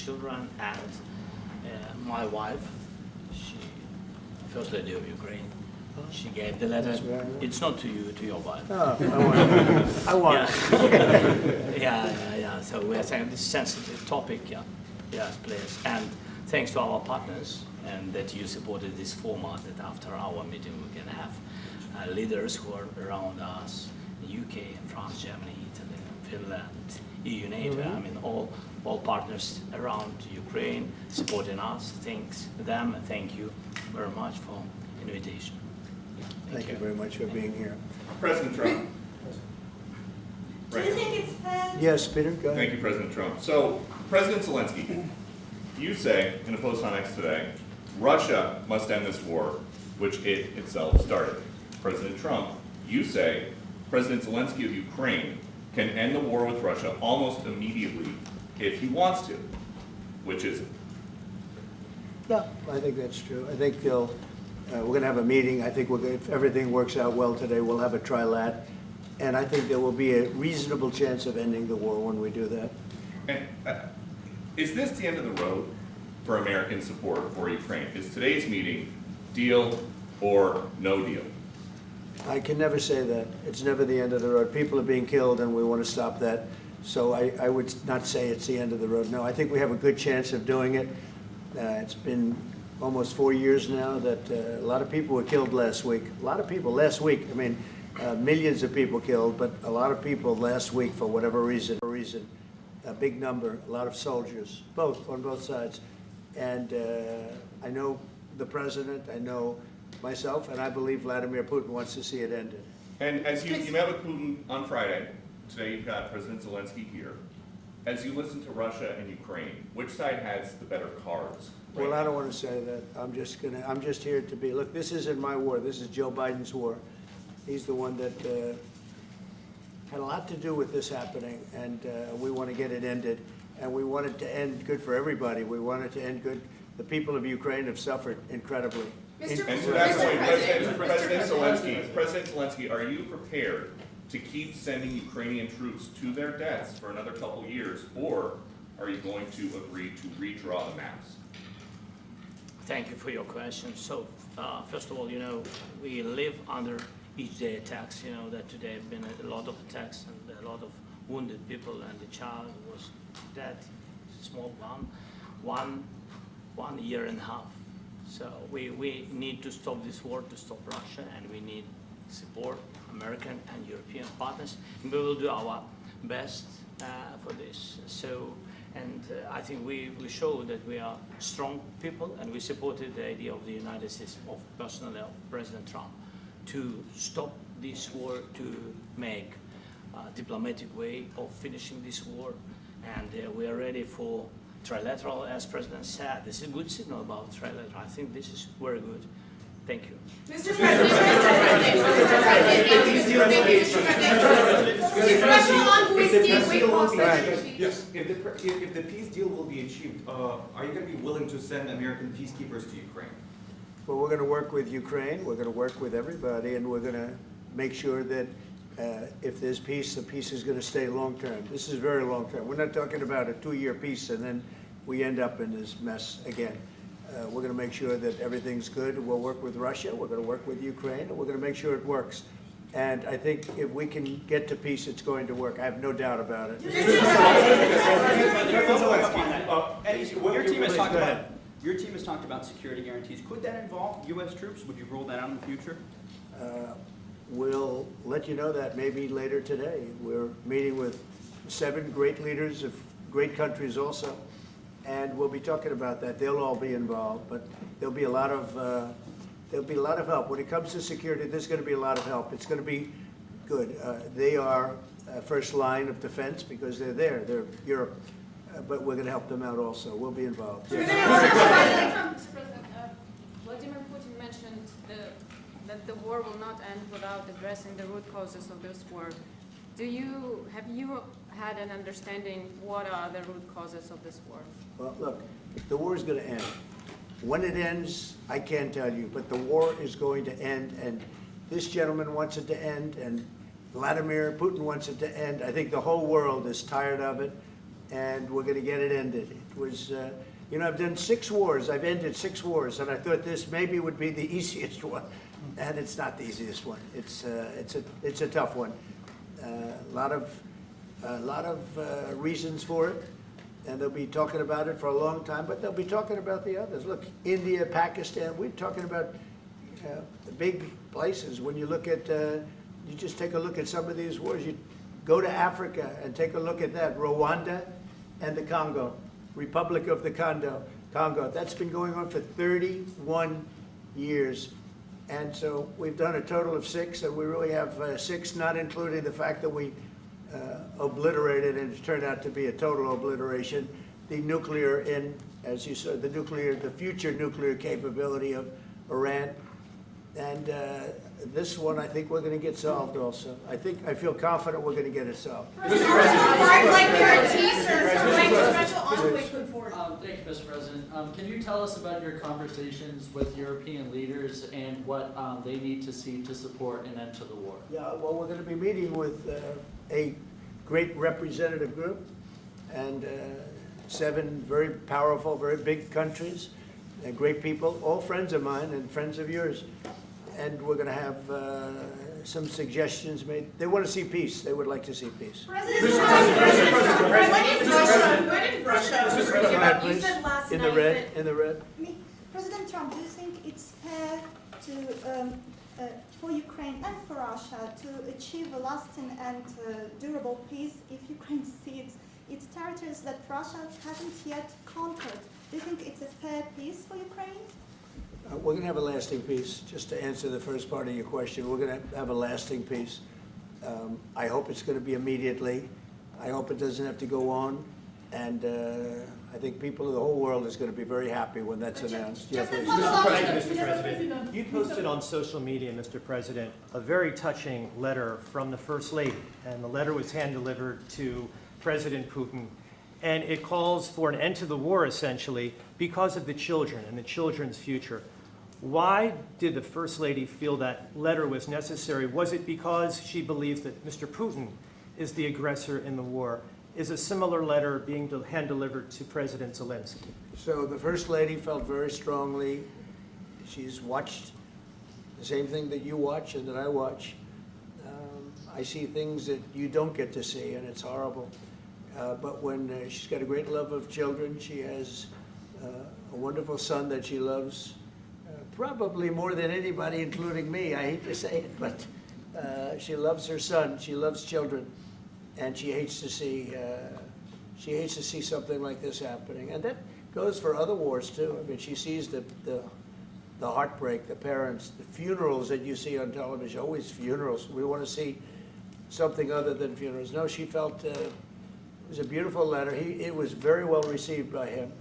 children, and my wife, she, First Lady of Ukraine, she gave the letter. It's not to you, to your wife. Oh, I want it. Yeah. So we are saying this sensitive topic, yes, please. And thanks to our partners, and that you supported this format, that after our meeting we can have leaders who are around us, UK, France, Germany, Italy, Finland, EU, NATO, I mean all partners around Ukraine supporting us. Thanks to them, and thank you very much for invitation. Thank you very much for being here. President Trump. Do you think it's fair? Yes, Peter, go ahead. Thank you, President Trump. So, President Zelensky, you say in a post on X today, Russia must end this war, which it itself started. President Trump, you say President Zelensky of Ukraine can end the war with Russia almost immediately if he wants to. Which is it? No, I think that's true. I think we're going to have a meeting. I think if everything works out well today, we'll have a trilat. And I think there will be a reasonable chance of ending the war when we do that. And is this the end of the road for American support for Ukraine? Is today's meeting deal or no deal? I can never say that. It's never the end of the road. People are being killed, and we want to stop that. So I would not say it's the end of the road. No, I think we have a good chance of doing it. It's been almost 4 years now that a lot of people were killed last week. A lot of people last week. I mean, millions of people killed, but a lot of people last week for whatever reason. A big number, a lot of soldiers, on both sides. And I know the president, I know myself, and I believe Vladimir Putin wants to see it ended. And as you met with Putin on Friday, today you've got President Zelensky here. As you listen to Russia and Ukraine, which side has the better cards? Well, I don't want to say that. I'm just here to be, look, this isn't my war. This is Joe Biden's war. He's the one that had a lot to do with this happening, and we want to get it ended. And we want it to end good for everybody. We want it to end good. The people of Ukraine have suffered incredibly. And to that point, President Zelensky, are you prepared to keep sending Ukrainian troops to their deaths for another couple years, or are you going to agree to redraw the maps? Thank you for your question. So, first of all, we live under each day attacks. That today have been a lot of attacks and a lot of wounded people, and the child was dead, small one year and a half. So we need to stop this war, to stop Russia, and we need support American and European partners. And we will do our best for this. So, and I think we show that we are strong people, and we supported the idea of the United States, of personally of President Trump, to stop this war, to make a diplomatic way of finishing this war. And we are ready for trilateral, as President said. This is a good signal about trilateral. I think this is very good. Thank you. Mr. President, yes, if the peace deal will be achieved, are you going to be willing to send American peacekeepers to Ukraine? Well, we're going to work with Ukraine. We're going to work with everybody, and we're going to make sure that if there's peace, the peace is going to stay long-term. This is very long-term. We're not talking about a 2-year peace and then we end up in this mess again. We're going to make sure that everything's good. We'll work with Russia. We're going to work with Ukraine, and we're going to make sure it works. And I think if we can get to peace, it's going to work. I have no doubt about it. Your team has talked about security guarantees. Could that involve U.S. troops? Would you rule that out in the future? We'll let you know that maybe later today. We're meeting with 7 great leaders of great countries also, and we'll be talking about that. They'll all be involved, but there'll be a lot of help. When it comes to security, there's going to be a lot of help. It's going to be good. They are first line of defense because they're there. They're Europe. But we're going to help them out also. We'll be involved. Mr. President, Vladimir Putin mentioned that the war will not end without addressing the root causes of this war. Have you had an understanding what are the root causes of this war? Well, look, the war is going to end. When it ends, I can't tell you, but the war is going to end, and this gentleman wants it to end, and Vladimir Putin wants it to end. I think the whole world is tired of it, and we're going to get it ended. was, you know, I've done 6 wars. I've ended 6 wars, and I thought this maybe would be the easiest one, and it's not the easiest one. It's a tough one. A lot of reasons for it, and they'll be talking about it for a long time. But they'll be talking about the others. Look, India, Pakistan. We're talking about the big places. When you look at, you just take a look at some of these wars. You go to Africa and take a look at that. Rwanda and the Congo, Republic of the Congo. That's been going on for 31 years. And so we've done a total of 6, and we really have 6, not including the fact that we obliterated, and it turned out to be a total obliteration, the nuclear, as you said, the future nuclear capability of Iran. And this one, I think we're going to get solved also. I feel confident we're going to get it solved. Thank you, Mr. President. Can you tell us about your conversations with European leaders and what they need to see to support an end to the war? Yeah, well, we're going to be meeting with a great representative group and 7 very powerful, very big countries, and great people, all friends of mine and friends of yours. And we're going to have some suggestions made. They want to see peace. They would like to see peace. President Trump, you said last In night the red, in the red. President Trump, do you think it's fair to, for Ukraine and for Russia to achieve a lasting and durable peace if Ukraine cedes its territories that Russia hasn't yet conquered? Do you think it's a fair peace for Ukraine? We're going to have a lasting peace. Just to answer the first part of your question, we're going to have a lasting peace. I hope it's going to be immediately. I hope it doesn't have to go on. And I think people of the whole world is going to be very happy when that's announced. Mr. President, you posted on social media, Mr. President, a very touching letter from the First Lady. And the letter was hand-delivered to President Putin. And it calls for an end to the war, essentially, because of the children and the children's future. Why did the First Lady feel that letter was necessary? Was it because she believes that Mr. Putin is the aggressor in the war? Is a similar letter being hand-delivered to President Zelensky? So the First Lady felt very strongly. She's watched the same thing that you watch and that I watch. I see things that you don't get to see, and it's horrible. But when she's got a great love of children, she has a wonderful son that she loves, probably more than anybody, including me. I hate to say it, but she loves her son. She loves children, and she hates to see something like this happening. And that goes for other wars too. I mean, she sees the heartbreak, the parents, the funerals that you see on television. Always funerals. We want to see something other than funerals. No, she felt. It was a beautiful letter. It was very well received by him.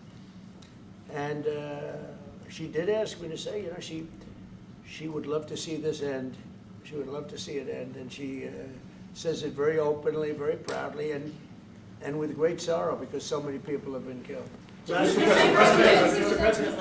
And she did ask me to say, you know, she would love to see this end. She would love to see it end. And she says it very openly, very proudly, and with great sorrow because so many people have been killed. Mr. President,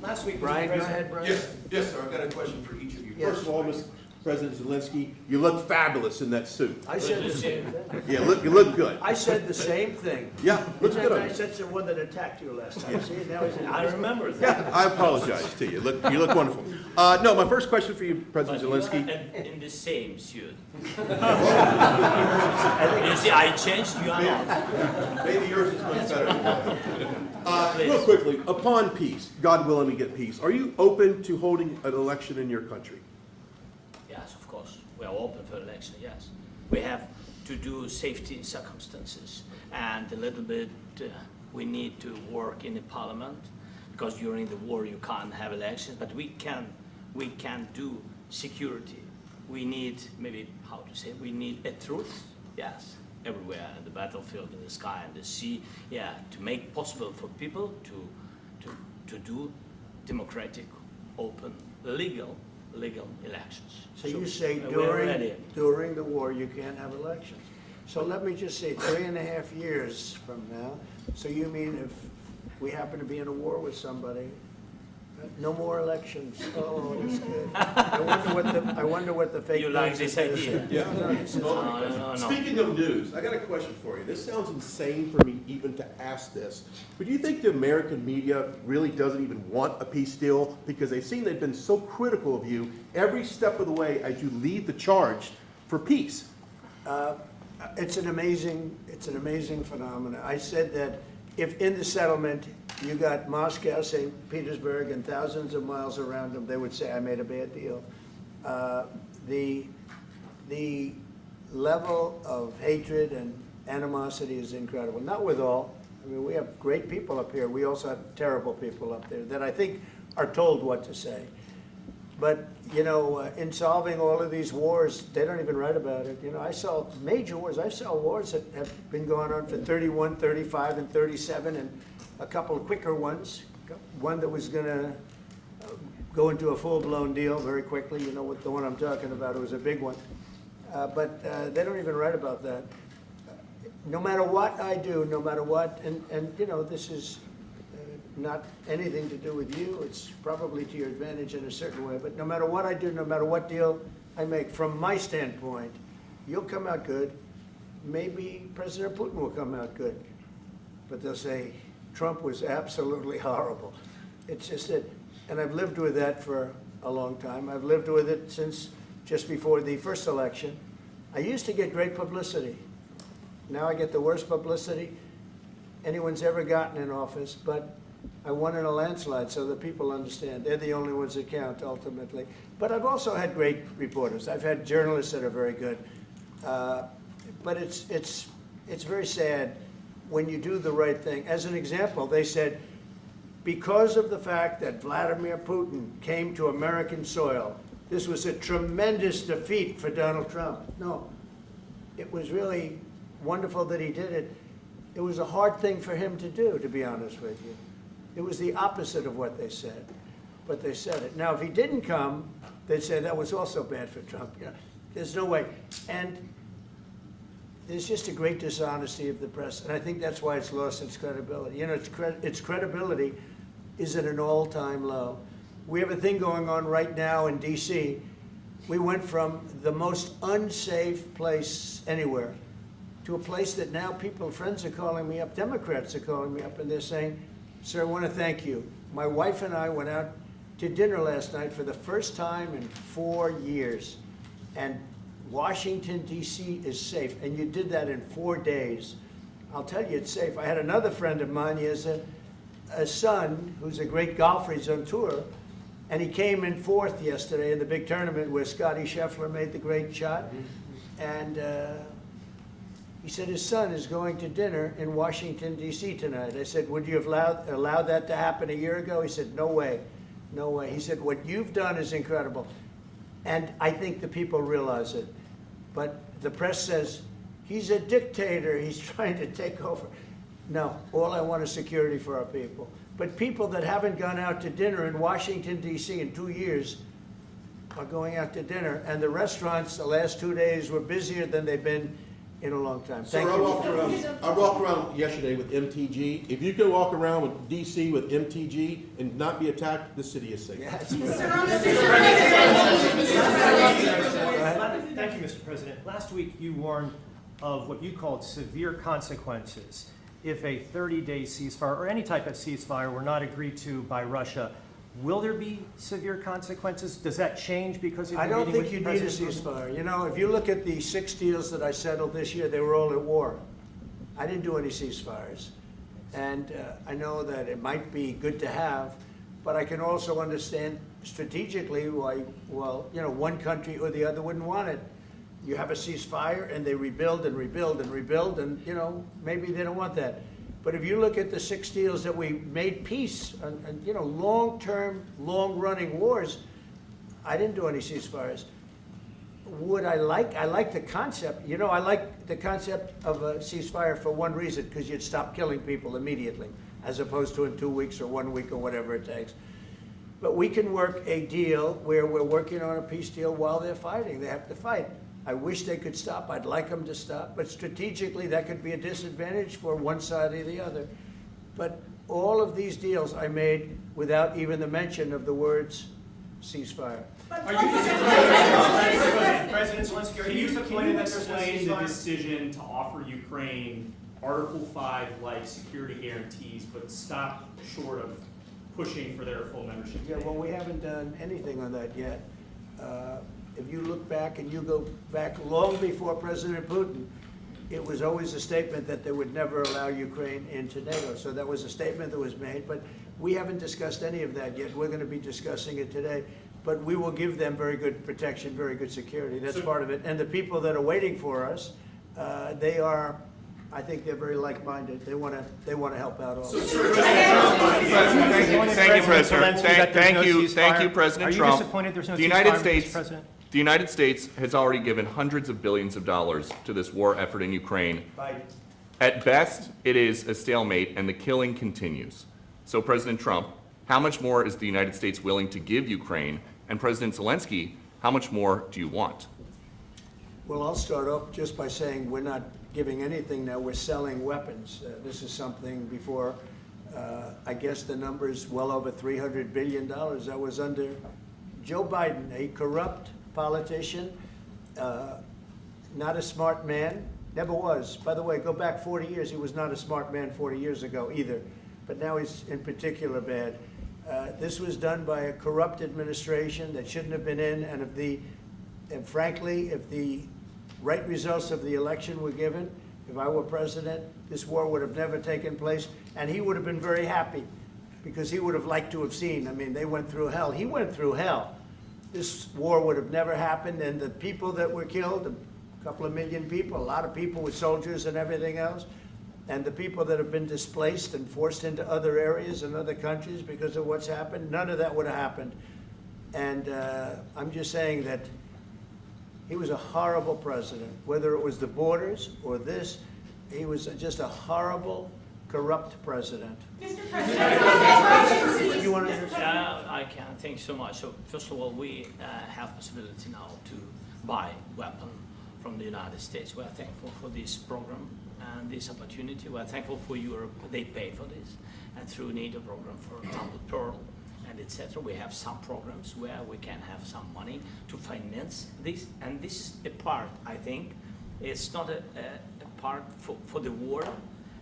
last week, Brian, go ahead, Brian. Yes, sir. I've got a question for each of you. Yes. First of all, Mr. President Zelensky, you look fabulous in that suit. I said the same thing. Yeah, you look good. I said the same thing. Yeah, looks good on I you. said the one that attacked you last time. See, now I remember that. Yeah, I apologize to you. You look wonderful. No, my first question for you, President Zelensky. In the same suit. You see, I changed, you are not. Maybe yours is much better. Real quickly, upon peace, God willing we get peace, are you open to holding an election in your country? Yes, of course. We are open for election, yes. We have to do safety circumstances, and a little bit we need to work in the parliament, because during the war you can't have elections, but we can do security. We need, maybe, how to say, we need a truth, yes, everywhere, in the battlefield, in the sky, in the sea, yeah, to make possible for people to do democratic, open, legal elections. So you say we're ready. during the war you can't have elections. So let me just say 3.5 years from now, so you mean if we happen to be in a war with somebody, No more elections. Oh, that's good. I wonder what the fake You like news this is idea? saying. Yeah. No. Speaking of news, I got a question for you. This sounds insane for me even to ask this, but do you think the American media really doesn't even want a peace deal because they've seen they've been so critical of you every step of the way as you lead the charge for peace? It's an amazing phenomenon. I said that if in the settlement you got Moscow, St. Petersburg, and thousands of miles around them, they would say, I made a bad deal. The level of hatred and animosity is incredible. Not with all. I mean, we have great people up here. We also have terrible people up there that I think are told what to say. But, you know, in solving all of these wars, they don't even write about it. You know, I saw major wars. I saw wars that have been going on for 31, 35, and 37, and a couple of quicker ones. One that was going to go into a full-blown deal very quickly. You know what the one I'm talking about. It was a big one. But they don't even write about that. No matter what I do, no matter what, and you know, this is not anything to do with you. It's probably to your advantage in a certain way. But no matter what I do, no matter what deal I make, from my standpoint, you'll come out good. Maybe President Putin will come out good. But they'll say, Trump was absolutely horrible. It's just that, and I've lived with that for a long time. I've lived with it since just before the first election. I used to get great publicity. Now I get the worst publicity anyone's ever gotten in office, but I won in a landslide, so that people understand. They're the only ones that count, ultimately. But I've also had great reporters. I've had journalists that are very good. But it's very sad when you do the right thing. As an example, they said, because of the fact that Vladimir Putin came to American soil, this was a tremendous defeat for Donald Trump. No, it was really wonderful that he did it. It was a hard thing for him to do, to be honest with you. It was the opposite of what they said, but they said it. Now, if he didn't come, they'd say that was also bad for Trump. You know, there's no way. And there's just a great dishonesty of the press, and I think that's why it's lost its credibility. You know, its credibility is at an all-time low. We have a thing going on right now in D.C. We went from the most unsafe place anywhere to a place that now friends are calling me up, Democrats are calling me up, and they're saying, sir, I want to thank you. My wife and I went out to dinner last night for the first time in 4 years, and Washington, D.C. is safe, and you did that in 4 days. I'll tell you, it's safe. I had another friend of mine. He has a son who's a great golfer. He's on tour, and he came in fourth yesterday in the big tournament where Scotty Scheffler made the great shot, and he said his son is going to dinner in Washington, D.C. tonight. I said, would you have allowed that to happen a year ago? He said, no way, no way. He said, what you've done is incredible. And I think the people realize it. But the press says, he's a dictator, he's trying to take over. No, all I want is security for our people. But people that haven't gone out to dinner in Washington, D.C. in 2 years are going out to dinner. And the restaurants the last 2 days were busier than they've been in a long time. Sir, I walked around yesterday with MTG. If you can walk around with DC with MTG and not be attacked, the city is safe. Yeah, Sir, Thank you, Mr. President. Last week you warned of what you called severe consequences if a 30-day ceasefire or any type of ceasefire were not agreed to by Russia. Will there be severe consequences? Does that change because of I your don't meeting think you with need a President Putin? ceasefire. You know, if you look at the 6 deals that I settled this year, they were all at war. I didn't do any ceasefires. And I know that it might be good to have, but I can also understand strategically why, well, you know, one country or the other wouldn't want it. You have a ceasefire and they rebuild and rebuild and rebuild, and, you know, maybe they don't want that. But if you look at the 6 deals that we made peace and you know, long-term, long-running wars, I didn't do any ceasefires. Would I like the concept. You know, I like the concept of a ceasefire for one reason, because you'd stop killing people immediately, as opposed to in 2 weeks or 1 week or whatever it takes. But we can work a deal where we're working on a peace deal while they're fighting. They have to fight. I wish they could stop. I'd like them to stop. But strategically, that could be a disadvantage for one side or the other. But all of these deals I made without even the mention of the words ceasefire. Are you President Zelensky, are you disappointed that there's no explain the ceasefire? decision to offer Ukraine Article 5-like security guarantees, but stop short of pushing for their full membership? Yeah, well, we haven't done anything on that yet. If you look back and you go back long before President Putin, it was always a statement that they would never allow Ukraine into NATO. So that was a statement that was made, but we haven't discussed any of that yet. We're going to be discussing it today. But we will give them very good protection, very good security. That's part of it. And the people that are waiting for us, they are, I think they're very like-minded. They want to help out also. Thank you, President. Thank you, President Trump. Are you disappointed there's no The United ceasefire, Mr. States, President? the United States has already given hundreds of billions of dollars to this war effort in Ukraine. At best, it is a stalemate, and the killing continues. So, President Trump, how much more is the United States willing to give Ukraine? And President Zelensky, how much more do you want? Well, I'll start off just by saying we're not giving anything now. We're selling weapons. This is something before, I guess the number is well over $300 billion. That was under Joe Biden, a corrupt politician, not a smart man, never was. By the way, go back 40 years, he was not a smart man 40 years ago either, but now he's in particular bad. This was done by a corrupt administration that shouldn't have been in, and frankly, if the right results of the election were given, if I were president, this war would have never taken place, and he would have been very happy, because he would have liked to have seen. I mean, they went through hell. He went through hell. This war would have never happened, and the people that were killed, a couple of million people, a lot of people with soldiers and everything else, and the people that have been displaced and forced into other areas and other countries because of what's happened, none of that would have happened. And I'm just saying that he was a horrible president, whether it was the borders or this, he was just a horrible, corrupt president. Mr. President, You want to I can. Thank you so much. So first of all, we have possibility now to buy weapons from the United States. We are thankful for this program and this opportunity. We are thankful for Europe. They pay for this. And through NATO program, for example, Pearl and etc., we have some programs where we can have some money to finance this. And this is a part, I think, it's not a part for the war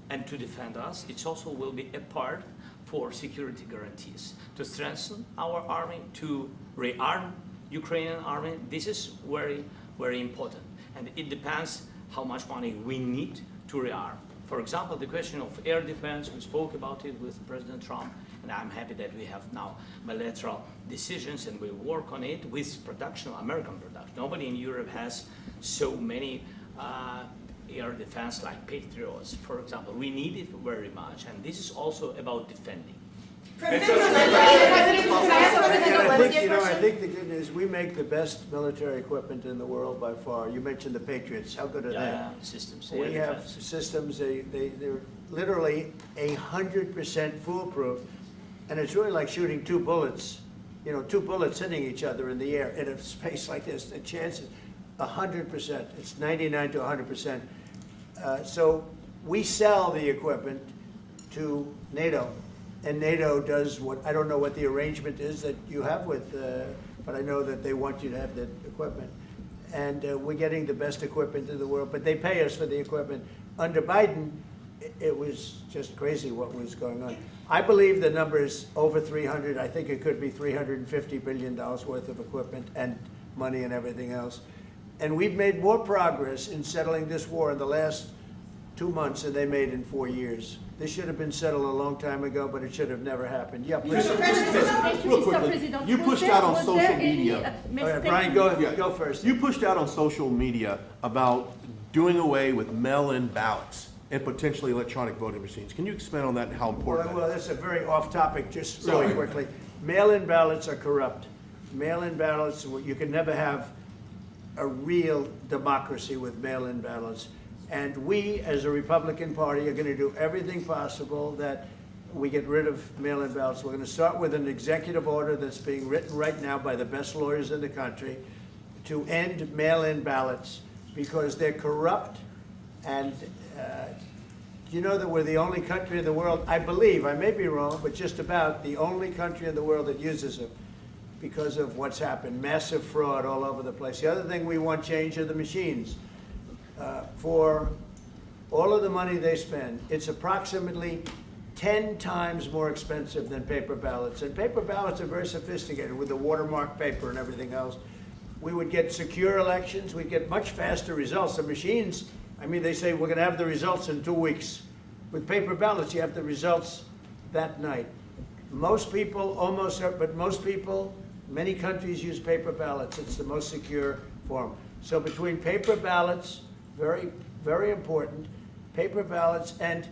and to defend us. It also will be a part for security guarantees, to strengthen our army, to rearm Ukrainian army. This is very, very important. And it depends how much money we need to rearm. For example, the question of air defense, we spoke about it with President Trump, and I'm happy that we have now bilateral decisions and we work on it with production, American production. Nobody in Europe has so many air defense like Patriots, for example. We need it very much, and this is also about defending. I think the good news, we make the best military equipment in the world by far. You mentioned the Patriots. How good are they? Systems. We have systems, they're literally 100% foolproof. And it's really like shooting two bullets, two bullets hitting each other in the air in a space like this. The chance is 100%. It's 99 to 100%. So we sell the equipment to NATO. And NATO does what, I don't know what the arrangement is that you have with, but I know that they want you to have the equipment. And we're getting the best equipment in the world, but they pay us for the equipment. Under Biden, it was just crazy what was going on. I believe the number is over 300. I think it could be $350 billion worth of equipment and money and everything else. And we've made more progress in settling this war in the last 2 months than they made in 4 years. This should have been settled a long time ago, but it should have never happened. Yeah, please. Real quickly, you pushed out on social media. All right, Brian, go first. You pushed out on social media about doing away with mail-in ballots and potentially electronic voting machines. Can you expand on that and how important Well, that's a very off-topic, just really quickly. Mail-in ballots are corrupt. Mail-in ballots, you can never have a real democracy with mail-in ballots. And we, as a Republican Party, are going to do everything possible that we get rid of mail-in ballots. We're going to start with an executive order that's being written right now by the best lawyers in the country to end mail-in ballots because they're corrupt and you know that we're the only country in the world, I believe, I may be wrong, but just about the only country in the world that uses them because of what's happened, massive fraud all over the place. The other thing we want change are the machines. For all of the money they spend, it's approximately 10 times more expensive than paper ballots. And paper ballots are very sophisticated with the watermark paper and everything else. We would get secure elections. We'd get much faster results. The machines, I mean, they say we're going to have the results in 2 weeks. With paper ballots, you have the results that night. Most people, but most people, many countries use paper ballots. It's the most secure form. So between paper ballots, very, very important, paper ballots, and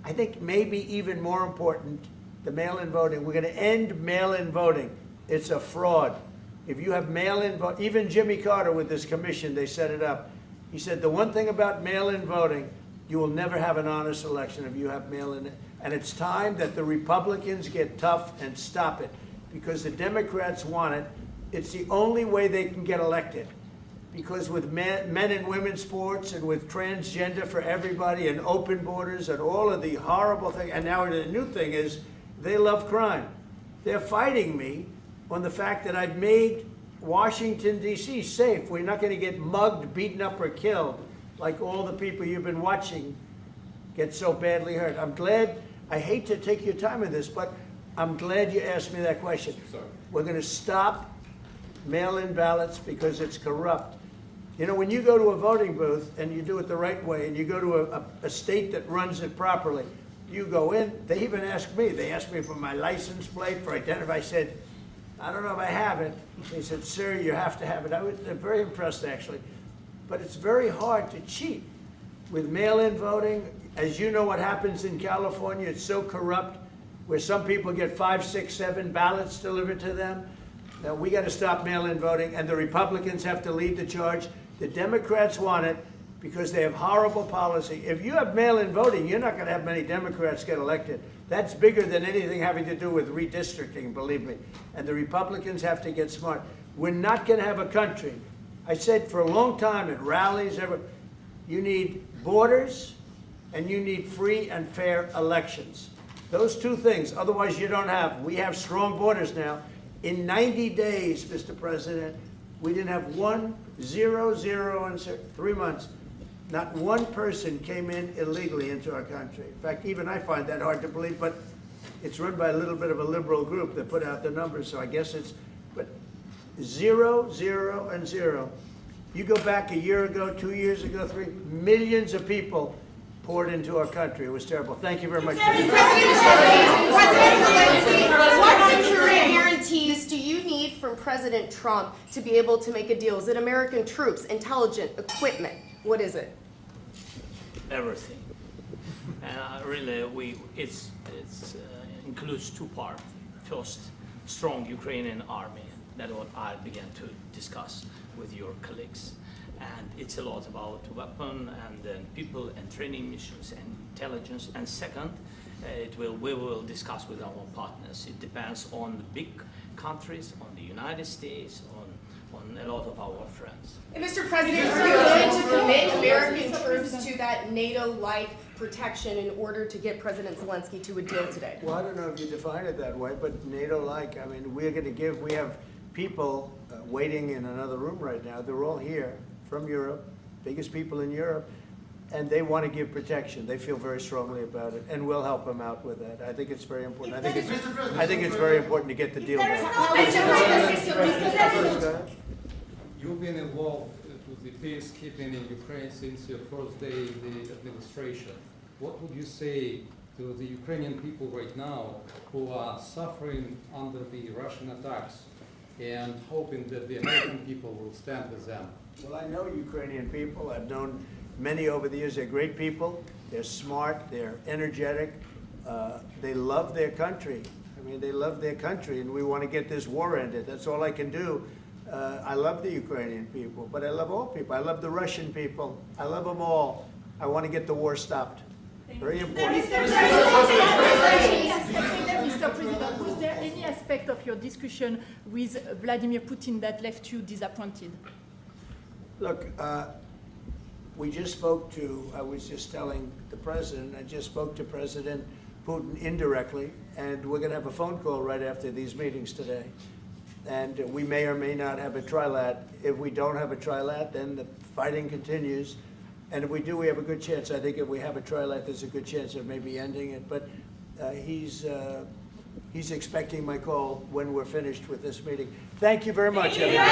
I think maybe even more important, the mail-in voting. We're going to end mail-in voting. It's a fraud. If you have mail-in vote, even Jimmy Carter with this commission, they set it up. He said the one thing about mail-in voting, you will never have an honest election if you have mail-in. And it's time that the Republicans get tough and stop it, because the Democrats want it. It's the only way they can get elected. Because with men and women's sports and with transgender for everybody and open borders and all of the horrible things, and now the new thing is they love crime. They're fighting me on the fact that I've made Washington, D.C. safe. We're not going to get mugged, beaten up, or killed like all the people you've been watching get so badly hurt. I'm glad, I hate to take your time with this, but I'm glad you asked me that question. Sorry. We're going to stop mail-in ballots because it's corrupt. You know, when you go to a voting booth and you do it the right way and you go to a state that runs it properly, you go in, they even ask me, they asked me for my license plate, for identify. I said, I don't know if I have it. They said, sir, you have to have it. I was very impressed, actually. But it's very hard to cheat with mail-in voting. As you know what happens in California, it's so corrupt, where some people get 5, 6, 7 ballots delivered to them. Now, we got to stop mail-in voting, and the Republicans have to lead the charge. The Democrats want it because they have horrible policy. If you have mail-in voting, you're not going to have many Democrats get elected. That's bigger than anything having to do with redistricting, believe me. And the Republicans have to get smart. We're not going to have a country. I said for a long time at rallies, you need borders and you need free and fair elections. Those two things, otherwise you don't have. We have strong borders now. In 90 days, Mr. President, we didn't have 1, 0, 0, and 3 months. Not one person came in illegally into our country. In fact, even I find that hard to believe, but it's run by a little bit of a liberal group that put out the numbers, so I guess it's, but 0, 0, and 0. You go back a year ago, 2 years ago, 3, millions of people poured into our country. It was terrible. Thank you very much. President Zelensky, what security guarantees do you need from President Trump to be able to make a deal? Is it American troops, intelligence, equipment? What is it? Everything. And really, it includes 2 parts. First, strong Ukrainian army. That's what I began to discuss with your colleagues. And it's a lot about weapon and then people and training missions and intelligence. And second, we will discuss with our partners. It depends on the big countries, on the United States, on a lot of our friends. And Mr. President, are you willing to commit American troops to that NATO-like protection in order to get President Zelensky to a deal today? Well, I don't know if you define it that way, but NATO-like, I mean, we're going to give, we have people waiting in another room right now. They're all here from Europe, biggest people in Europe, and they want to give protection. They feel very strongly about it, and we'll help them out with that. I think it's very important. I think it's very important to get the deal done. You've been involved with the peacekeeping in Ukraine since your first day in the administration. What would you say to the Ukrainian people right now who are suffering under the Russian attacks and hoping that the American people will stand with them? Well, I know Ukrainian people. I've known many over the years. They're great people. They're smart. They're energetic. They love their country. I mean, they love their country, and we want to get this war ended. That's all I can do. I love the Ukrainian people, but I love all people. I love the Russian people. I love them all. I want to get the war stopped. Very important. Mr. President, was there any aspect of your discussion with Vladimir Putin that left you disappointed? Look, we just spoke to, I was just telling the president, I just spoke to President Putin indirectly, and we're going to have a phone call right after these meetings today. And we may or may not have a trilat. If we don't have a trilat, then the fighting continues. And if we do, we have a good chance. I think if we have a trilat, there's a good chance of maybe ending it. But he's expecting my call when we're finished with this meeting. Thank you very much, everybody.